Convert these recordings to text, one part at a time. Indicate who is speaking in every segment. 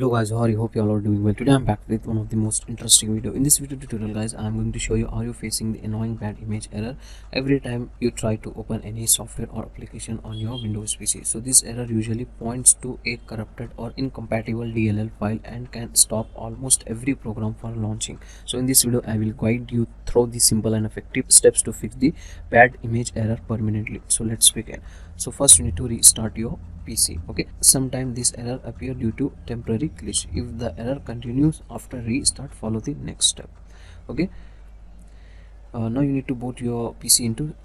Speaker 1: Hello guys, how are you? Hope you all are doing well. Today I'm back with one of the most interesting video. In this video tutorial guys, I'm going to show you are you facing the annoying bad image error every time you try to open any software or application on your Windows PC. So this error usually points to a corrupted or incompatible DLL file and can stop almost every program from launching. So in this video I will guide you through the simple and effective steps to fix the bad image error permanently. So let's begin. So first you need to restart your PC. Okay, sometimes this error appear due to temporary glitch. If the error continues after restart, follow the next step. Okay, now you need to boot your PC into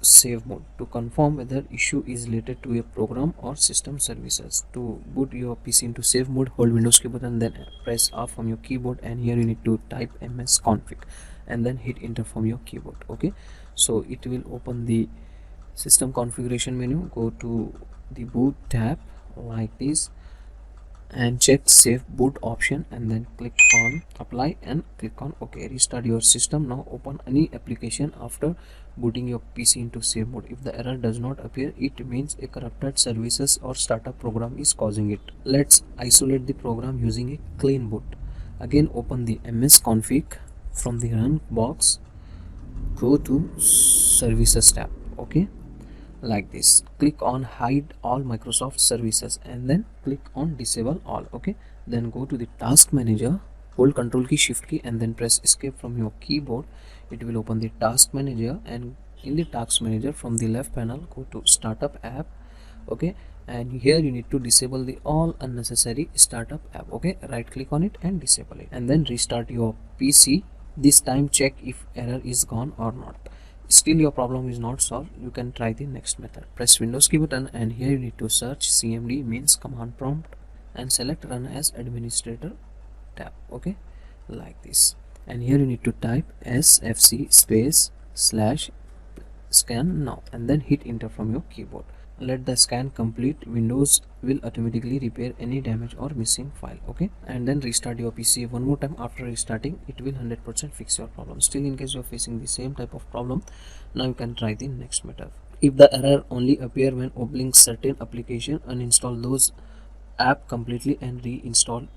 Speaker 1: save mode to confirm whether issue is related to a program or system services. To boot your PC into save mode, hold Windows key button, then press R from your keyboard, and here you need to type msconfig and then hit enter from your keyboard. Okay, so it will open the system configuration menu. Go to the boot tab like this and check save boot option and then click on apply and click on OK. Restart your system. Now open any application after booting your PC into save mode. If the error does not appear, it means a corrupted services or startup program is causing it. Let's isolate the program using a clean boot. Again, open the msconfig from the run box, go to services tab. Okay, like this, click on hide all Microsoft services and then click on disable all. Okay, then go to the task manager, hold Ctrl key shift key and then press escape from your keyboard. It will open the task manager, and in the task manager from the left panel go to startup app. Okay, and here you need to disable the all unnecessary startup app. Okay, right click on it and disable it and then restart your PC. This time check if error is gone or not. Still your problem is not solved, you can try the next method. Press Windows key button and here you need to search cmd means command prompt and select run as administrator tab. Okay, like this, and here you need to type sfc space / scan now and then hit enter from your keyboard. Let the scan complete. Windows will automatically repair any damage or missing file. Okay, and then restart your PC one more time. After restarting, it will 100% fix your problem. Still, in case you are facing the same type of problem, now you can try the next method. If the error only appear when opening certain application, uninstall those app completely and reinstall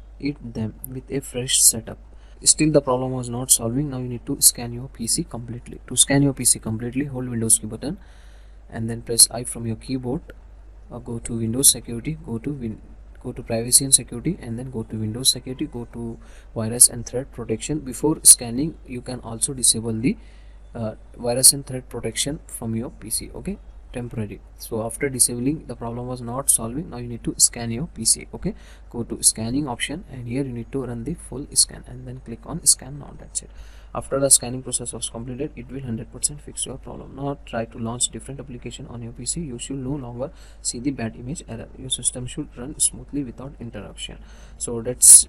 Speaker 1: them with a fresh setup. Still the problem was not solving. Now you need to scan your PC completely. To scan your PC completely, hold Windows key button and then press I from your keyboard. Go to Windows security, go to privacy and security, and then go to Windows security, go to virus and threat protection. Before scanning, you can also disable the virus and threat protection from your PC. Okay, temporary. So after disabling, the problem was not solving. Now you need to scan your PC. Okay, go to scanning option and here you need to run the full scan and then click on scan now. That's it. After the scanning process was completed, it will 100% fix your problem. Now try to launch different application on your PC. You should no longer see the bad image error. Your system should run smoothly without interruption. So that's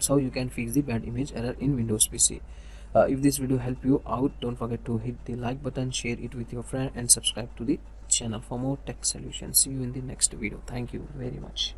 Speaker 1: how you can fix the bad image error in Windows PC. If this video helped you out, don't forget to hit the like button, share it with your friend and subscribe to the channel for more tech solutions. See you in the next video. Thank you very much.